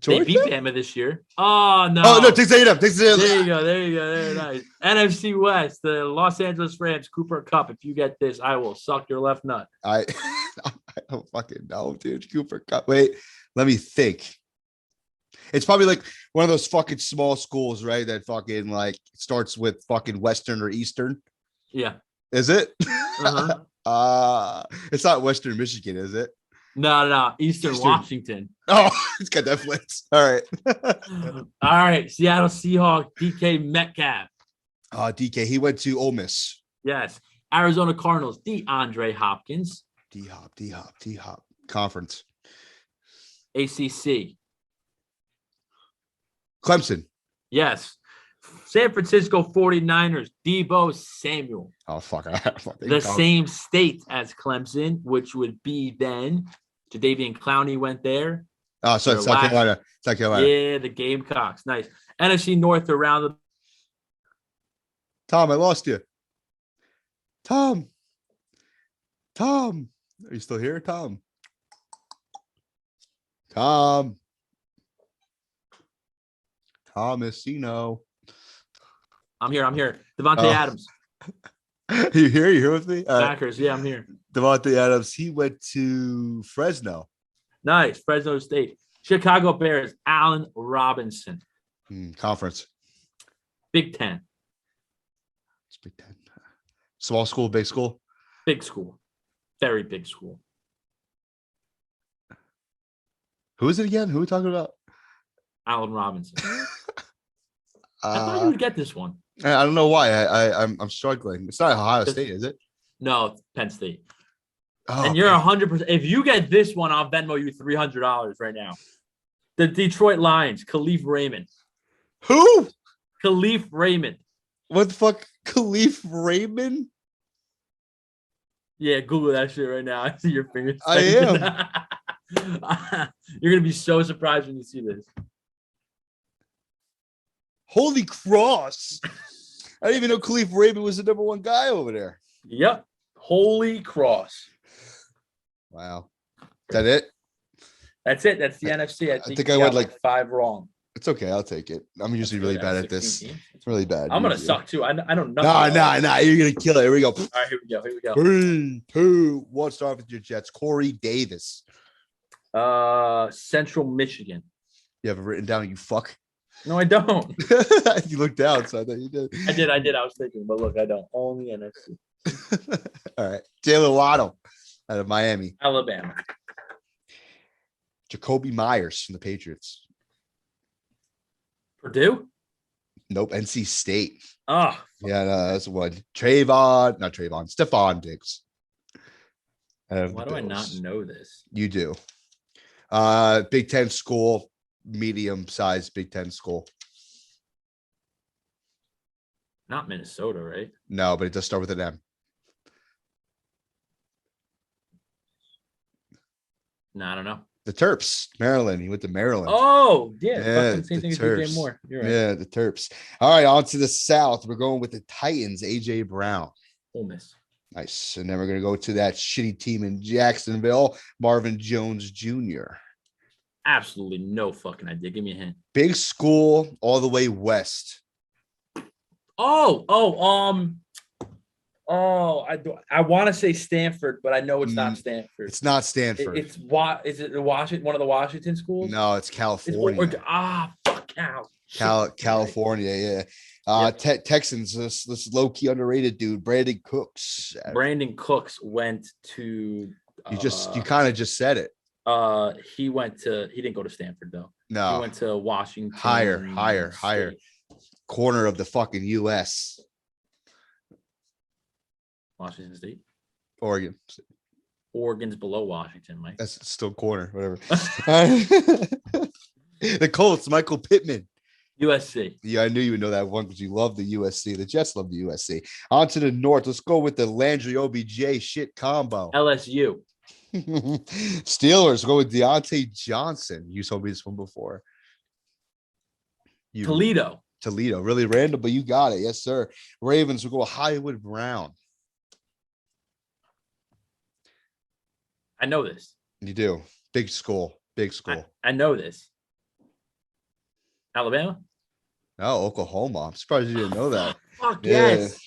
They beat Bama this year. Oh no! Oh no! Texas A&M. Texas A&M. There you go. There you go. Very nice. NFC West, the Los Angeles Rams, Cooper Kupp. If you get this, I will suck your left nut. I don't fucking know, dude. Cooper Kupp. Wait, let me think. It's probably like one of those fucking small schools, right? That fucking like starts with fucking Western or Eastern. Yeah. Is it? Uh-huh. It's not Western Michigan, is it? No. Eastern Washington. Oh, it's got that flex. All right. All right. Seattle Seahawks, DK Metcalf. DK. He went to Ole Miss. Yes. Arizona Cardinals, DeAndre Hopkins. D-Hop. Conference. ACC. Clemson. Yes. San Francisco 49ers, Deebo Samuel. Oh, fuck. The same state as Clemson, which would be then Jadeveon Clowney went there. Oh, so it's South Carolina. South Carolina. Yeah, the Gamecocks. Nice. NFC North around the. Tom, I lost you. Tom. Are you still here, Tom? Thomasino. I'm here. Devontae Adams. You here? You here with me? Packers. Yeah, I'm here. Devontae Adams. He went to Fresno. Nice. Fresno State. Chicago Bears. Allen Robinson. Conference. Big Ten. It's Big Ten. Small school, big school? Big school. Very big school. Who is it again? Who are we talking about? Allen Robinson. I thought you would get this one. I don't know why. I'm struggling. It's not Ohio State, is it? No, it's Penn State. Oh, and you're 100%. If you get this one, I'll Venmo you $300 right now. The Detroit Lions, Khalif Raymond. Who? Khalif Raymond. What the fuck? Khalif Raymond? Yeah, Google that shit right now. I see your fingers. I am. You're going to be so surprised when you see this. Holy cross. I didn't even know Khalif Raymond was the number one guy over there. Yep. Holy cross. Wow. Is that it? That's it. That's the NFC. I think I went like 5 wrong. It's okay. I'll take it. I'm usually really bad at this. It's really bad. I'm going to suck too. I don't know. Nah. You're going to kill it. Here we go. All right, here we go. 3, 2, 1. Start with your Jets. Corey Davis. Central Michigan. You have it written down, you fuck. No, I don't. You looked down, so I thought you did. I did. I was thinking, but look, I don't. Only NFC. All right. Jalen Waddle out of Miami. Alabama. Jacoby Myers from the Patriots. Purdue? Nope. NC State. Oh. Yeah, no, that's one. Stephon Diggs. Why do I not know this? You do. Big Ten school, medium-sized Big Ten school. Not Minnesota, right? No, but it does start with an M. No, I don't know. The Terps, Maryland. He went to Maryland. Oh, yeah. Yeah, Same thing as Terps. DJ Moore. You're right. Yeah, the Terps. All right, on to the South. We're going with the Titans, AJ Brown. Ole Miss. Nice. And then we're going to go to that shitty team in Jacksonville, Marvin Jones Jr. Absolutely no fucking idea. Give me a hint. Big school all the way west. I want to say Stanford, but I know it's not Stanford. It's not Stanford. Is it Washington? One of the Washington schools? No, it's California. Fuck Cal. California, yeah. Texans, this low key underrated dude, Brandon Cooks. Brandon Cooks went to. You kind of just said it. He didn't go to Stanford though. No, he went to Washington. Higher. Corner of the fucking U.S. Washington State. Oregon. Oregon's below Washington, Mike. That's still corner, whatever. The Colts, Michael Pittman. USC. Yeah, I knew you would know that one because you love the USC. The Jets love the USC. On to the north. Let's go with the Landry OBJ shit combo. LSU. Steelers go with Deontay Johnson. You told me this one before. Toledo. Really random, but you got it. Yes, sir. Ravens will go Hollywood Brown. I know this. You do. Big school. I know this. Alabama? No, Oklahoma. I'm surprised you didn't know that. Fuck yes.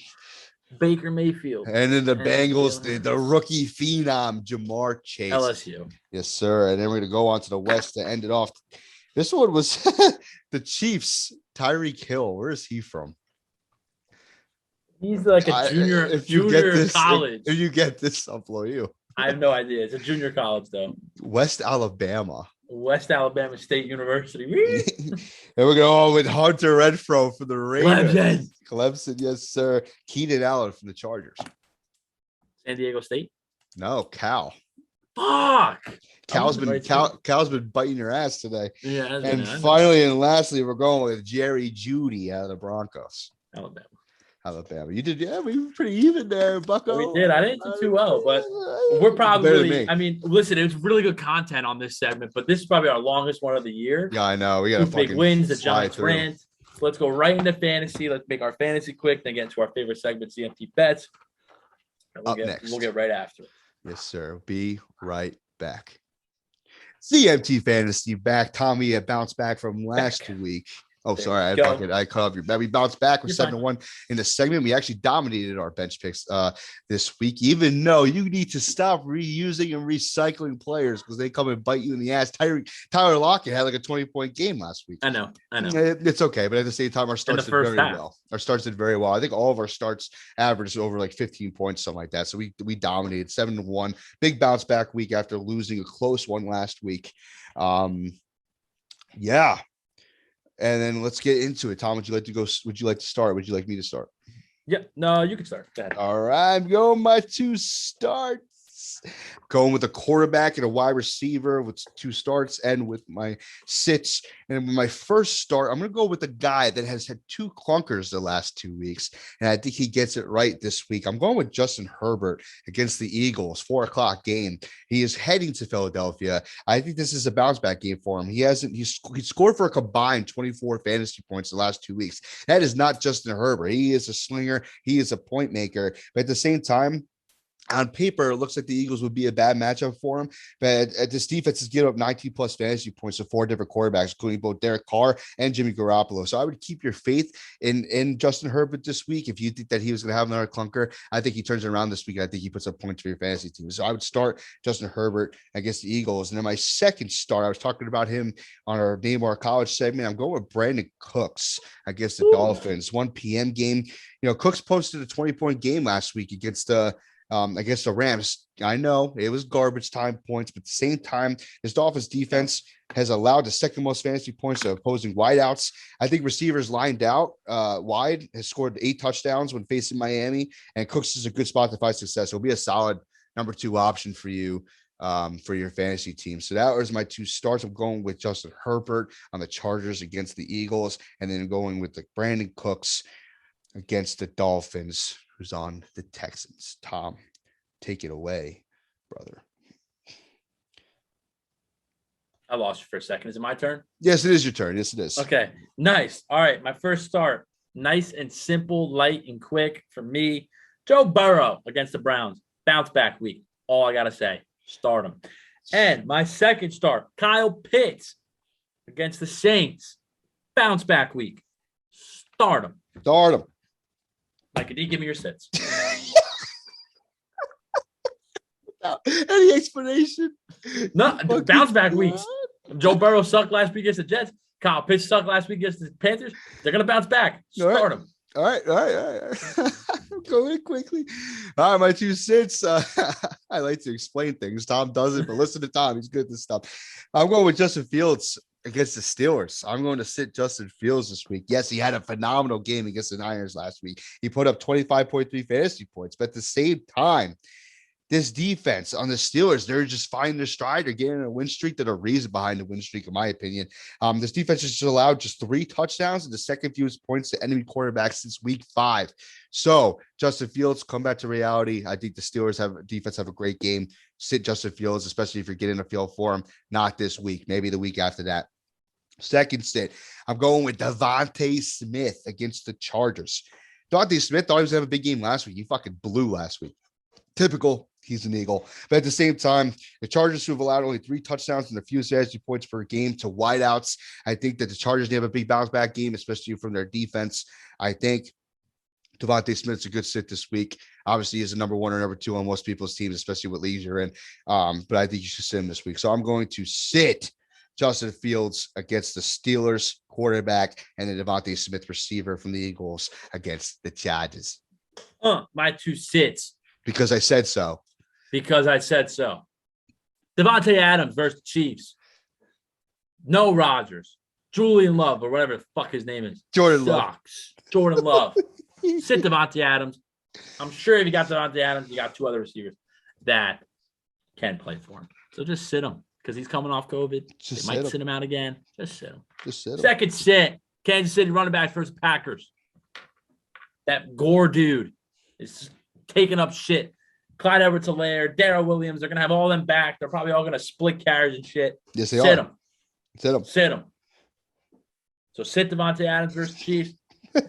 Baker Mayfield. And then the Bengals, the rookie phenom, Jamar Chase. LSU. Yes, sir. And then we're going to go on to the West to end it off. This one was the Chiefs, Tyreek Hill. Where is he from? He's like a junior college. If you get this, I'll blow you. I have no idea. It's a junior college, though. West Alabama State University. And we're going with Hunter Renfrow for the Raiders. Clemson, yes, sir. Keenan Allen from the Chargers. San Diego State? No, Cal. Fuck. Cal's been biting your ass today. Yeah. And finally and lastly, we're going with Jerry Jeudy out of the Broncos. Alabama. You did, yeah, we were pretty even there, Bucko. We did. I didn't do too well, but we're probably, I mean, listen, it was really good content on this segment, but this is probably our longest one of the year. Yeah, I know. We got 2 big wins, the Giants rant. So let's go right into fantasy. Let's make our fantasy quick, then get into our favorite segment, ZMT bets. Next. We'll get right after it. Yes, sir. Be right back. ZMT fantasy back. Tommy bounced back from last week. Oh, sorry. I cut off your bet. We bounced back with 7-1 in the segment. We actually dominated our bench picks this week, even though you need to stop reusing and recycling players because they come and bite you in the ass. Tyler Lockett had like a 20-point game last week. I know. It's okay. But at the same time, our starts did very well. Our starts did very well. I think all of our starts averaged over like 15 points, something like that. So we dominated 7-1. Big bounce back week after losing a close one last week. Yeah. And then let's get into it. Tom, would you like to go? Would you like to start? Would you like me to start? Yeah, no, you can start. Go ahead. All right, I'm going my 2 starts. Going with a quarterback and a wide receiver with 2 starts and with my sits. And with my first start, I'm going to go with a guy that has had 2 clunkers the last 2 weeks. And I think he gets it right this week. I'm going with Justin Herbert against the Eagles, 4:00 game. He is heading to Philadelphia. I think this is a bounce back game for him. He scored for a combined 24 fantasy points the last 2 weeks. That is not Justin Herbert. He is a slinger. He is a point maker. But at the same time, on paper, it looks like the Eagles would be a bad matchup for him, but this defense has given up 19+ fantasy points to 4 different quarterbacks, including both Derek Carr and Jimmy Garoppolo. So I would keep your faith in Justin Herbert this week. If you think that he was going to have another clunker, I think he turns it around this week. I think he puts up points for your fantasy team. So I would start Justin Herbert against the Eagles. And then my second start, I was talking about him on our Name Our College segment. I'm going with Brandon Cooks against the Dolphins, 1 p.m. game. You know, Cooks posted a 20-point game last week against the Rams. I know it was garbage time points, but at the same time, this Dolphins defense has allowed the second most fantasy points to opposing wideouts. I think receivers lined out wide has scored 8 touchdowns when facing Miami, and Cooks is a good spot to find success. It'll be a solid number 2 option for you for your fantasy team. So that was my 2 starts. I'm going with Justin Herbert on the Chargers against the Eagles, and then going with the Brandon Cooks against the Dolphins, who's on the Texans. Tom, take it away, brother. I lost you for a second. Is it my turn? Yes, it is your turn. Yes, it is. Okay, nice. All right, my first start. Nice and simple, light and quick for me. Joe Burrow against the Browns. Bounce back week. All I got to say. Start him. And my second start, Kyle Pitts against the Saints. Bounce back week. Start him. Start him. Mike, do you give me your sits? Any explanation? No, bounce back weeks. Joe Burrow sucked last week against the Jets. Kyle Pitts sucked last week against the Panthers. They're going to bounce back. Start them. All right. Go in quickly. All right, my 2 cents. I like to explain things. Tom doesn't, but listen to Tom. He's good at this stuff. I'm going with Justin Fields against the Steelers. I'm going to sit Justin Fields this week. Yes, he had a phenomenal game against the Niners last week. He put up 25.3 fantasy points, but at the same time, this defense on the Steelers, they're just finding their stride. They're getting a win streak. They're the reason behind the win streak, in my opinion. This defense has just allowed just 3 touchdowns and the second fewest points to enemy quarterbacks since week 5. So Justin Fields, come back to reality. I think the Steelers have a great game. Sit Justin Fields, especially if you're getting a feel for him. Not this week, maybe the week after that. Second sit, I'm going with Devonta Smith against the Chargers. Devonta Smith thought he was going to have a big game last week. He fucking blew last week. Typical. He's an Eagle. But at the same time, the Chargers, who have allowed only 3 touchdowns and a few fantasy points per game to wideouts, I think that the Chargers have a big bounce back game, especially from their defense. I think Devonta Smith's a good sit this week. Obviously, he's a number 1 or number 2 on most people's teams, especially with leagues you're in. But I think you should sit him this week. So I'm going to sit Justin Fields against the Steelers quarterback and the Devonta Smith receiver from the Eagles against the Chargers. My 2 sits. Because I said so. Devontae Adams versus the Chiefs. No Rodgers. Julian Love or whatever the fuck his name is. Jordan Love. Sit Devontae Adams. I'm sure if you got Devontae Adams, you got 2 other receivers that can play for him. So just sit him because he's coming off COVID. They might sit him out again. Just sit him. Second sit. Kansas City running back versus Packers. That Gore dude is taking up shit. Clyde Edwards-Helaire, Darrell Williams, they're going to have all them back. They're probably all going to split carries and shit. Yes, they are. Sit them. So sit Devontae Adams versus Chiefs.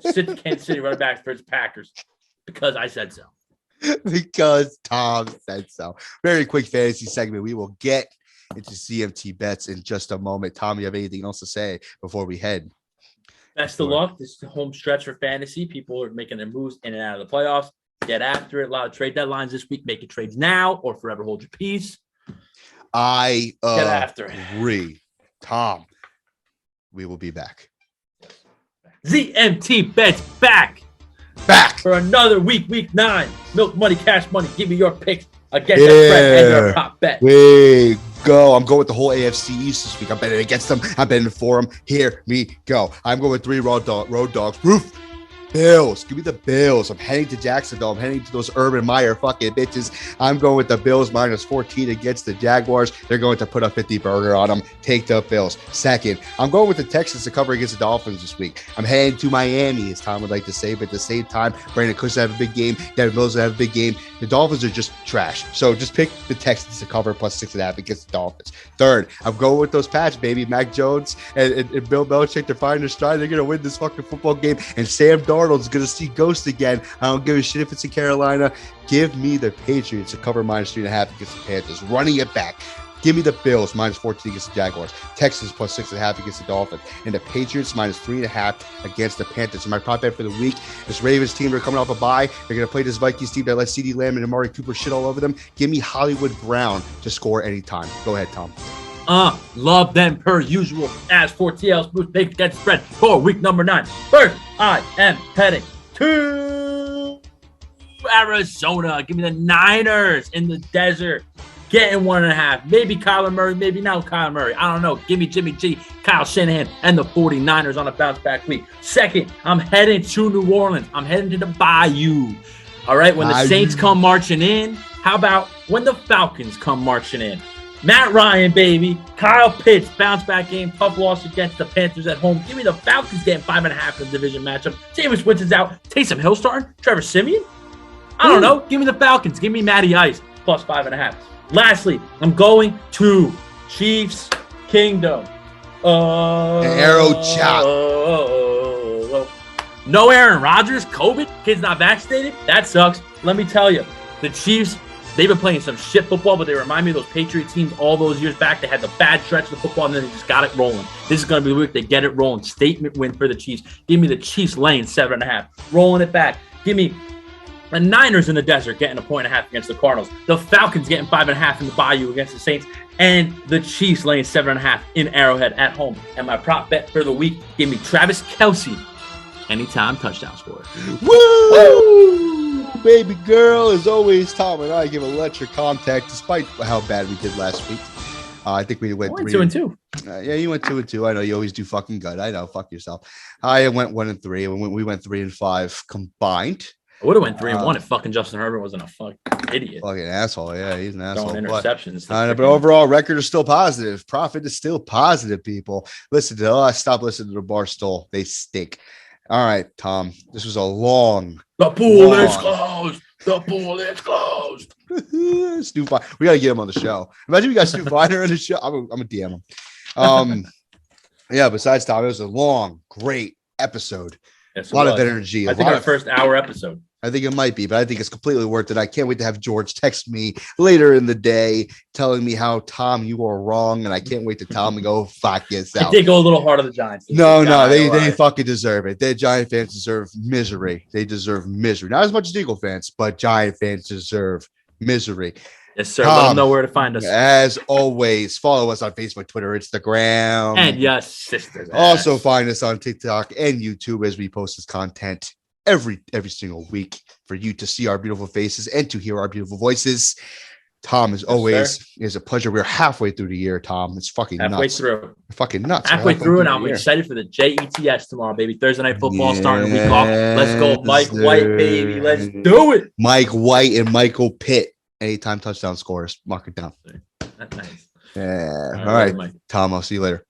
Sit the Kansas City running backs versus Packers. Because I said so. Because Tom said so. Very quick fantasy segment. We will get into CMT bets in just a moment. Tom, you have anything else to say before we head? Best of luck. This is the home stretch for fantasy. People are making their moves in and out of the playoffs. Get after it. A lot of trade deadlines this week. Make your trades now or forever hold your peace. I get after it. Agree. Tom, we will be back. ZMT bets back for another week 9. Milk money, cash money. Give me your picks against the spread and your prop bet. We go. I'm going with the whole AFC East this week. I'm betting against them. I'm betting for them. Here we go. I'm going with 3 road dogs. Roof. Bills. Give me the Bills. I'm heading to Jacksonville. I'm heading to those Urban Meyer fucking bitches. I'm going with the Bills minus 14 against the Jaguars. They're going to put a 50 burger on them. Take the Bills. Second, I'm going with the Texans to cover against the Dolphins this week. I'm heading to Miami, as Tom would like to say, but at the same time, Brandon Cooks will have a big game. Devin Mills will have a big game. The Dolphins are just trash. So just pick the Texans to cover plus 6.5 against the Dolphins. Third, I'm going with those Pats, baby. Mac Jones and Bill Belichick, they're finding their stride. They're going to win this fucking football game. And Sam Darnold's going to see Ghost again. I don't give a shit if it's in Carolina. Give me the Patriots to cover minus 3.5 against the Panthers. Running it back. Give me the Bills minus 14 against the Jaguars. Texans plus 6.5 against the Dolphins. And the Patriots minus 3.5 against the Panthers. And my prop bet for the week, this Ravens team, they're coming off a bye. They're going to play this Vikings team that let CeeDee Lamb and Amari Cooper shit all over them. Give me Hollywood Brown to score anytime. Go ahead, Tom. Love them per usual. As for TL Smooth Big Get Spread for week number 9. First, I am heading to Arizona. Give me the Niners in the desert. Getting 1.5. Maybe Kyler Murray, maybe not Kyler Murray. I don't know. Give me Jimmy G, Kyle Shanahan, and the 49ers on a bounce back week. Second, I'm heading to New Orleans. I'm heading to the Bayou. All right, when the Saints come marching in, how about when the Falcons come marching in? Matt Ryan, baby. Kyle Pitts, bounce back game. Tough loss against the Panthers at home. Give me the Falcons getting 5.5 in the division matchup. Jameis Winston's out. Taysom Hill starting. Trevor Siemian? I don't know. Give me the Falcons. Give me Matty Ice plus 5.5. Lastly, I'm going to Chiefs Kingdom. Arrow chop. No Aaron Rodgers, COVID, kid's not vaccinated. That sucks. Let me tell you, the Chiefs, they've been playing some shit football, but they remind me of those Patriot teams all those years back. They had the bad stretch of the football, and then they just got it rolling. This is going to be the week they get it rolling. Statement win for the Chiefs. Give me the Chiefs laying 7.5. Rolling it back. Give me the Niners in the desert getting 1.5 against the Cardinals. The Falcons getting 5.5 in the Bayou against the Saints. And the Chiefs laying 7.5 in Arrowhead at home. And my prop bet for the week, give me Travis Kelce anytime touchdown score. Woo! Baby girl, as always, Tom and I give electric contact despite how bad we did last week. I think we went 2-2. Yeah, you went 2-2. I know you always do fucking good. I know. Fuck yourself. I went 1-3. We went 3-5 combined. I would have went 3-1 if fucking Justin Herbert wasn't a fucking idiot. Fucking asshole. Yeah, he's an asshole. Throwing interceptions. But overall, record is still positive. Profit is still positive, people. Listen to us. Stop listening to the Barstool. They stink. All right, Tom. This was a long. The pool is closed. The pool is closed. Stu Feiner. We got to get him on the show. Imagine we got Stu Feiner on the show. I'm going to DM him. Yeah, besides Tom, it was a long, great episode. Yes, a lot of energy. I think our first hour episode. I think it might be, but I think it's completely worth it. I can't wait to have George text me later in the day telling me how, Tom, you are wrong. And I can't wait to tell him to go fuck yourself. I did go a little hard on the Giants. No, they fucking deserve it. The Giant fans deserve misery. They deserve misery. Not as much as Eagle fans, but Giant fans deserve misery. Yes, sir. Let them know where to find us. As always, follow us on Facebook, Twitter, Instagram. And yes, sisters. Also find us on TikTok and YouTube as we post this content every single week for you to see our beautiful faces and to hear our beautiful voices. Tom, as always, is a pleasure. We're halfway through the year, Tom. It's fucking halfway nuts. Through. Fucking nuts. Halfway through, and I'm excited for the JETS tomorrow, baby. Thursday night football starting the week off. Let's go, Mike White, baby. Let's do it. Mike White and Michael Pitt. Anytime touchdown scores. Mark it down. That's nice. Yeah. All right. Tom, I'll see you later.